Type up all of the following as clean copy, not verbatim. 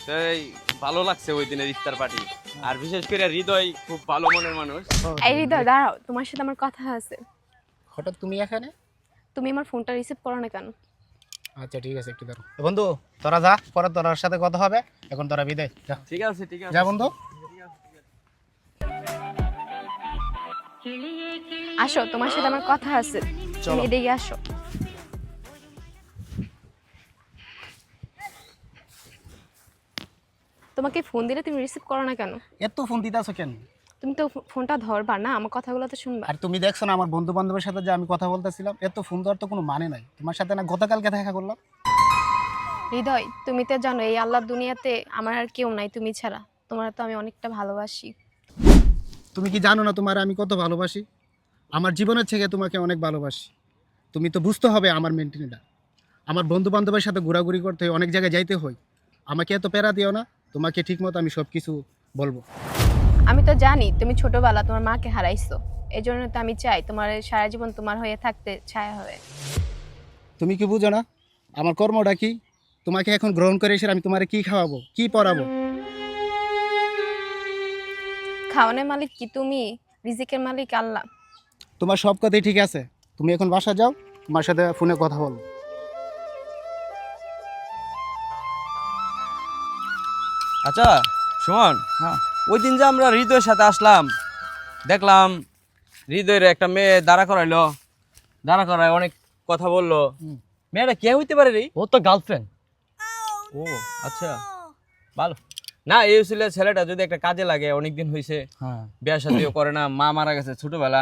তাই ভালো লাগছে ওই দিনের ইফতার পার্টি। আর বিশেষ করে হৃদয় খুব ভালো মনের মানুষ। এই হৃদয় দাঁড়াও, তোমার সাথে আমার কথা আছে। হঠাৎ তুমি এখানে? তুমি আমার ফোনটা রিসিভ করো না কেন? আচ্ছা ঠিক আছে, একটু দাঁড়াও। বন্ধু তোরা যা, পরে তোর সাথে কথা হবে। এখন তোরা বিদায় যা। ঠিক আছে ঠিক আছে যা বন্ধু। আসো, তোমার সাথে আমার কথা আছে। তুমি এদিকে আসো। তোমাকে ফোন দিলে তুমি রিসিভ করো না কেন? এত ফোন দিতেছো কেন? তুমি তো ফোনটা ধরবা না, আমার কথাগুলো তো শুনবা। আর তুমি দেখছো না আমার বন্ধু বান্ধবের সাথে যে আমি কথা বলতেছিলাম, এত ফোন দেওয়ার তো কোনো মানে নাই। তোমার সাথে না গতকালকে দেখা করলাম। হৃদয়, তুমি তো জানো এই আল্লাহর দুনিয়াতে আমার আর কেউ নাই তুমি ছাড়া। তোমার তো আমি অনেকটা ভালোবাসি। তুমি কি জানো না তোমার আমি কত ভালোবাসি? আমার জীবনের থেকে তোমাকে অনেক ভালোবাসি। তুমি তো বুঝতে হবে আমার মেন্টেনটা। আমার বন্ধু বান্ধবের সাথে ঘোরাঘুরি করতে হয়, অনেক জায়গায় যাইতে হয়। আমাকে এত প্যারা দিও না, তোমাকে ঠিকমতো আমি সব কিছু বলবো। আমি তো জানি তুমি ছোটবেলা তোমার মাকে হারাইছো, এই জন্য তো আমি চাই তোমার সারা জীবন তোমার হয়ে থাকতে, ছায়া হয়ে। তুমি কি বুঝো না আমার কর্মটা কি? তোমাকে এখন গ্রহণ করে এসে আমি তোমারে কি খাওয়াবো, কি পরাবো? খাওয়ানোর মালিক কি তুমি? রিজিকের মালিক আল্লাহ। তোমার সব কথাই ঠিক আছে, তুমি এখন বাসা যাও, তোমার সাথে ফোনে কথা বলবো। আচ্ছা সুমন, হ্যাঁ। ওই দিন যে আমরা হৃদয়ের সাথে আসলাম, দেখলাম হৃদয়ের একটা মেয়ে দাঁড়া করায় অনেক কথা বললো। মেয়েটা কে হইতে পারে রে? ও তো গার্লফ্রেন্ড। ও আচ্ছা, ভালো। না এই ছেলেটা যদি একটা কাজে লাগে, অনেকদিন হয়েছে, হ্যাঁ বিয়ে শাদিও করে না, মা মারা গেছে ছোটবেলা,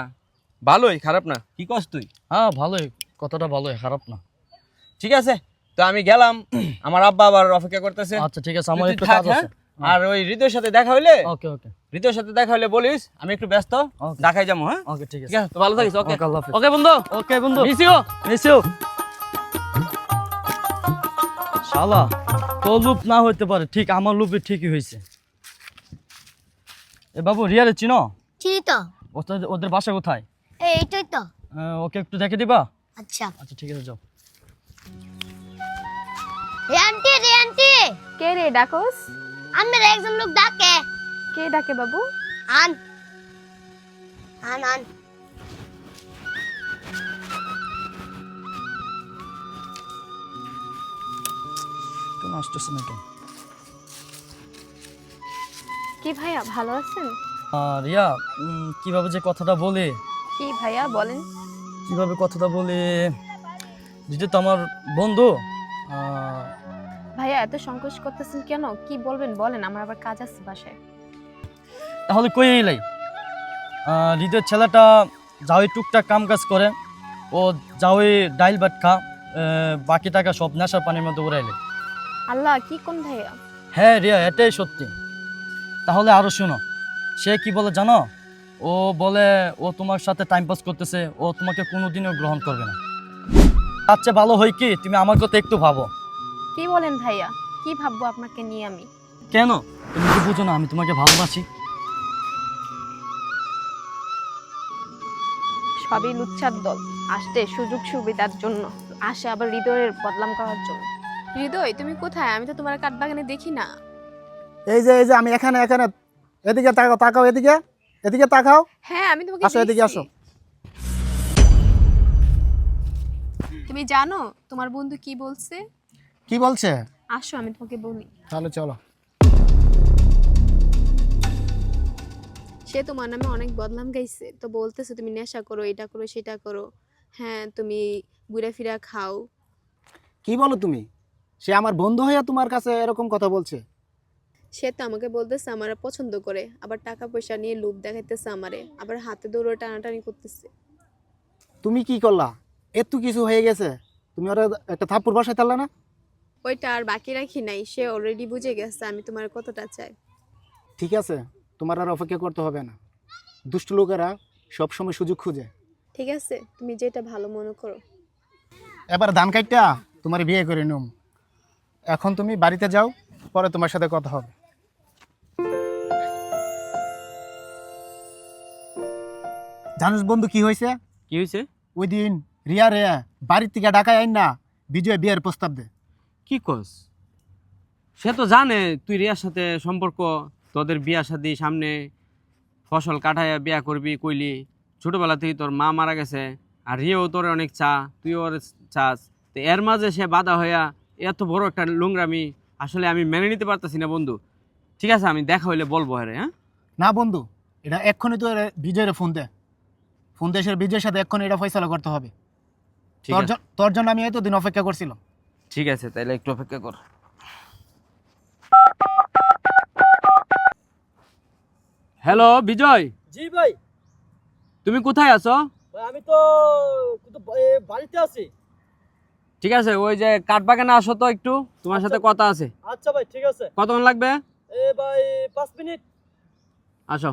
ভালোই, খারাপ না। কি কস তুই? হ্যাঁ ভালোই, কথাটা ভালোই, খারাপ না। ঠিক আছে, তো আমি গেলাম, আমার আব্বা আবার অপেক্ষা করতেছে। আচ্ছা ঠিক আছে, আমার তুই একটু থাক, কাজ আছে। আর ওই হৃদয়ের সাথে দেখা হইলে, ওকে ওকে হৃদয়ের সাথে দেখা হইলে বলিস আমি একটু ব্যস্ত, Okay. ঢাকায় যাবো। হ্যাঁ ওকে ঠিক ঠিক আছে। আছে, তো ভালো থাকিস। ওকে Okay, আল্লাহ হাফেজ। ওকে বন্ধু, ওকে বন্ধু, মিস ইউ। Miss you. শালা তোর লুপ না হইতে পারে, ঠিক আমার লুপে ঠিকই হয়েছে। এ বাবু, রিয়ারে চিনো? চিনি তো। ওদের বাসা কোথায়? এইটাই তো। ওকে একটু দেখে দিবা? আচ্ছা। আচ্ছা ঠিক আছে, যাও। রে আন্টি কে রে ডাকোস? আমার একজন লোক ডাকে। কে ডাকে বাবু? আন আন আন। কেন আসতেছে না কেন? কি ভাইয়া, ভালো আছেন? রিয়া, কিভাবে যে কথাটা বলে, কি ভাইয়া বলেন। কিভাবে কথাটা বলে, যেটা তো আমার বন্ধু। ভাইয়া এত সংকোচ করতেছেন কেন? কি বলবেন বলেন, আমার আবার কাজ আছে বাসায়। তাহলে কই এলাই? হৃদয়ের ছেলেটা যাওই টুকটাক কাম কাজ করে, ও যাওই ডাইল ভাত খা, বাকি টাকা সব নেশার পানির মধ্যে উড়াইলে। আল্লাহ, কি কোন ভাইয়া? হ্যাঁ রিয়া, এটাই সত্যি। তাহলে আরো শোনো, সে কি বলে জানো? ও বলে ও তোমার সাথে টাইম পাস করতেছে, ও তোমাকে কোনোদিনও গ্রহণ করবে না। তার চেয়ে ভালো হয় কি তুমি আমার কথা একটু ভাবো। কি বলেন ভাইয়া? কি ভাববো আপনাকে নিয়ে আমি? কেন তুমি কি বুঝো না আমি তোমাকে ভালোবাসি? সবই লুচ্ছার দল, আসতে সুযোগ সুবিধার জন্য আসে, আবার হৃদয়ের বদনাম করার জন্য। হৃদয় তুমি কোথায়? আমি তো তোমার কাঠবাগানে দেখি না। এই যে আমি এখানে এখানে। এদিকে তাকাও, তাকাও এদিকে, এদিকে তাকাও। হ্যাঁ আমি তোমাকে আসো, এদিকে দেখছি। আসো। তুমি জানো তোমার বন্ধু কি বলছে? কি বলছে? আসো আমি তোমাকে বলি। তাহলে চলো। সে তোমার নামে অনেক বদনাম গাইছে, তো বলতেছে তুমি নেশা করো, এটা করো, সেটা করো। হ্যাঁ, তুমি ঘুরে ফিরা খাও। কি বলো তুমি? সে আমার বন্ধু হয়ে তোমার কাছে এরকম কথা বলছে? সে তো আমাকে বলতেছে আমারে পছন্দ করে, আবার টাকা পয়সা নিয়ে লোভ দেখাইতেছে আমারে, আবার হাতে দৌড়ে টানাটানি করতেছে। তুমি কি করলা? এত কিছু হয়ে গেছে, তুমি ওরা একটা থাপ্পড় বসাই তারলা না? ওইটা আর বাকি রাখি নাই, সে অলরেডি বুঝে গেছে আমি তোমার কতটা চাই। ঠিক আছে, তোমার আর অপেক্ষা করতে হবে না। দুষ্ট লোকেরা সবসময় সুযোগ খুঁজে। ঠিক আছে, তুমি যেটা ভালো মনে করো। এবার ধান কাটটা তোমার বিয়ে করে নিম। এখন তুমি বাড়িতে যাও, পরে তোমার সাথে কথা হবে। জানিস বন্ধু কি হয়েছে? কি হয়েছে? ওই দিন রিয়া রে বাড়ির থেকে ঢাকায় আইন না বিজয় বিয়ের প্রস্তাব দে। কি কস? সে তো জানে তুই রিয়ার সাথে সম্পর্ক, তোদের বিয়া শাদী সামনে, ফসল কাটাইয়া বিয়া করবি কইলি, ছোটবেলা থেকে তোর মা মারা গেছে, আর রিয়াও তোর অনেক তুইও ওর চাস, তো এর মাঝে সে বাধা হইয়া এত বড় একটা লুংরামি আসলে আমি মেনে নিতে পারতেছি না বন্ধু। ঠিক আছে, আমি দেখা হইলে বলবো হ্যাঁ। হ্যাঁ না বন্ধু, এটা এক্ষুনি তো বিজয়ের ফোন দে, ফোন দে, বিজয়ের সাথে এক্ষুনি এটা ফয়সালা করতে হবে। ঠিক আছে, তোর জন্য আমি এতদিন অপেক্ষা করছিলাম। ঠিক আছে, তাইলে একটু অপেক্ষা কর। হ্যালো বিজয়, জি ভাই। তুমি কোথায় আছো? আমি তো বাড়িতে আছি। ঠিক আছে, ওই যে কাঠবাগানে আসো তো একটু, তোমার সাথে কথা আছে। আচ্ছা ভাই, ঠিক আছে। কতক্ষণ লাগবে? ভাই 5 মিনিট। আসো।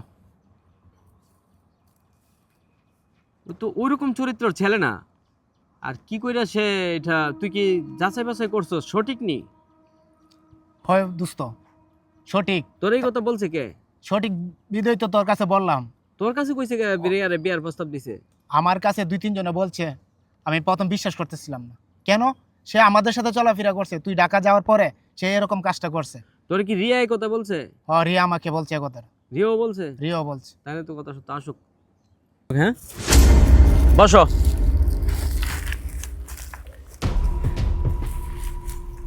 ও তো ওইরকম চরিত্রের ছেলে না, আর কি কইরা সে এটা, তুই কি যাচাই বাছাই করছো সঠিক নি? হয় দোস্ত, সঠিক তোর এই কথা বলছে কে? সঠিক বিজয় তো তোর কাছে বললাম। তোর কাছে কইছে কে বিয়ার প্রস্তাব দিছে? আমার কাছে 2-3 জনে বলছে, আমি প্রথম বিশ্বাস করতেছিলাম না। কেন? সে আমাদের সাথে চলাফেরা করছে, তুই ঢাকা যাওয়ার পরে সে এরকম কাজটা করছে। তোর কি রিয়া এই কথা বলছে? রিয়া আমাকে বলছে এ কথা। রিয়াও বলছে? রিয়াও বলছে। তাহলে তো কথা সত্য, আসুক। হ্যাঁ বসো।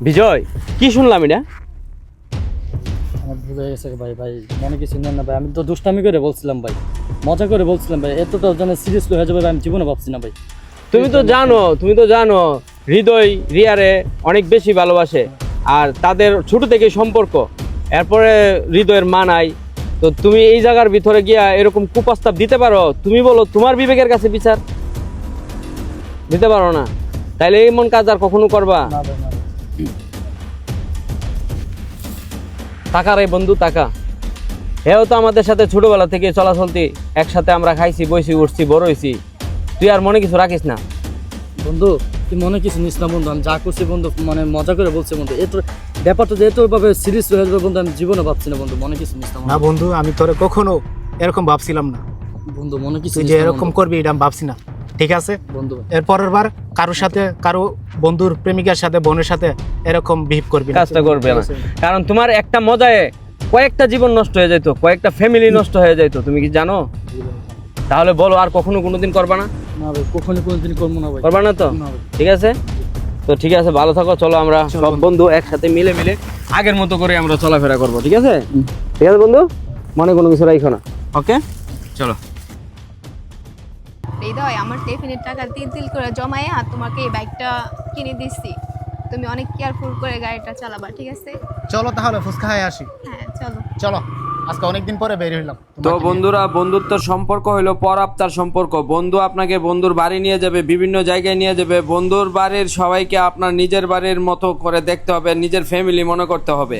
বিজয়, কি শুনলাম এটা? আমার ভুল হয়ে গেছে ভাই, মনে কিছু নেন না ভাই, আমি তো দুষ্টামি করে বলছিলাম ভাই, মজা করে বলছিলাম ভাই, এতটা যেন সিরিয়াসলি হয়ে যাবে ভাই আমি জীবনে ভাবছি না ভাই। তুমি তো জানো হৃদয় রিয়ারে অনেক বেশি ভালোবাসে, আর তাদের ছোট থেকে সম্পর্ক, এরপরে হৃদয়ের মা নাই, তো তুমি এই জায়গার ভিতরে গিয়া এরকম কুপ্রস্তাব দিতে পারো? তুমি বলো, তোমার বিবেকের কাছে বিচার দিতে পারো না? তাইলে এমন কাজ আর কখনো করবা না ভাই, না। টাকা রে বন্ধু, টাকা। হেও তো আমাদের সাথে ছোটবেলা থেকে চলাচলতি, একসাথে আমরা খাইছি, বইছি, উঠছি, বড় হইছি। তুই আর মনে কিছু রাখিস না বন্ধু, তুই মনে কিছু নিস না বন্ধু, আমি যা করছি বন্ধু মানে মজা করে বলছি বন্ধু, এত ব্যাপারটা যে এতভাবে সিরিয়াস হয়ে যাবে বন্ধু আমি জীবনে ভাবছি না বন্ধু, মনে কিছু নিস না না বন্ধু, আমি তোরে কখনো এরকম ভাবছিলাম না। বন্ধু, মনে কিছু তুই নিস যে না এরকম বন্ধু। করবি এটা আমি ভাবছি না। ঠিক আছে, বন্ধু এর পরের বার কারোর সাথে, কারো বন্ধুর প্রেমিকার সাথে, বোনের সাথে এরকম বিহেভ করবি না। কাজটা করবে না, কারণ তোমার একটা মজায় কয়েকটা জীবন নষ্ট হয়ে যাইতো, কয়েকটা ফ্যামিলি নষ্ট হয়ে যাইতো, তুমি কি জানো? তাহলে বলো, আর কখনো কোনোদিন করবা না? না ভাই, কখনো কোনোদিন করবো না ভাই। করবা না তো? না ভাই। ঠিক আছে, তো ঠিক আছে, ভালো থাকো। চলো আমরা সব বন্ধু একসাথে মিলে আগের মতো করে আমরা চলাফেরা করবো। ঠিক আছে, ঠিক আছে বন্ধু, মনে কোনো কিছু রাখো না। ওকে, চলো। হৃদয়, আমার টিফিনের টাকা তিল করে জমায়ে আর তোমাকে এই বাইকটা কিনে দিচ্ছি, তুমি অনেক কেয়ারফুল করে গাড়িটা চালাবা, ঠিক আছে? চলো তাহলে ফুচকা খাই আসি। হ্যাঁ চলো। চলো, আজকে অনেকদিন পরে বের হইলাম। তো বন্ধুরা, বন্ধুত্বর সম্পর্ক হলো পর আপ্তার সম্পর্ক। বন্ধু আপনাকে বন্ধুর বাড়ি নিয়ে যাবে, বিভিন্ন জায়গায় নিয়ে যাবে। বন্ধুর বাড়ির সবাইকে আপনার নিজের বাড়ির মতো করে দেখতে হবে, নিজের ফ্যামিলি মনে করতে হবে।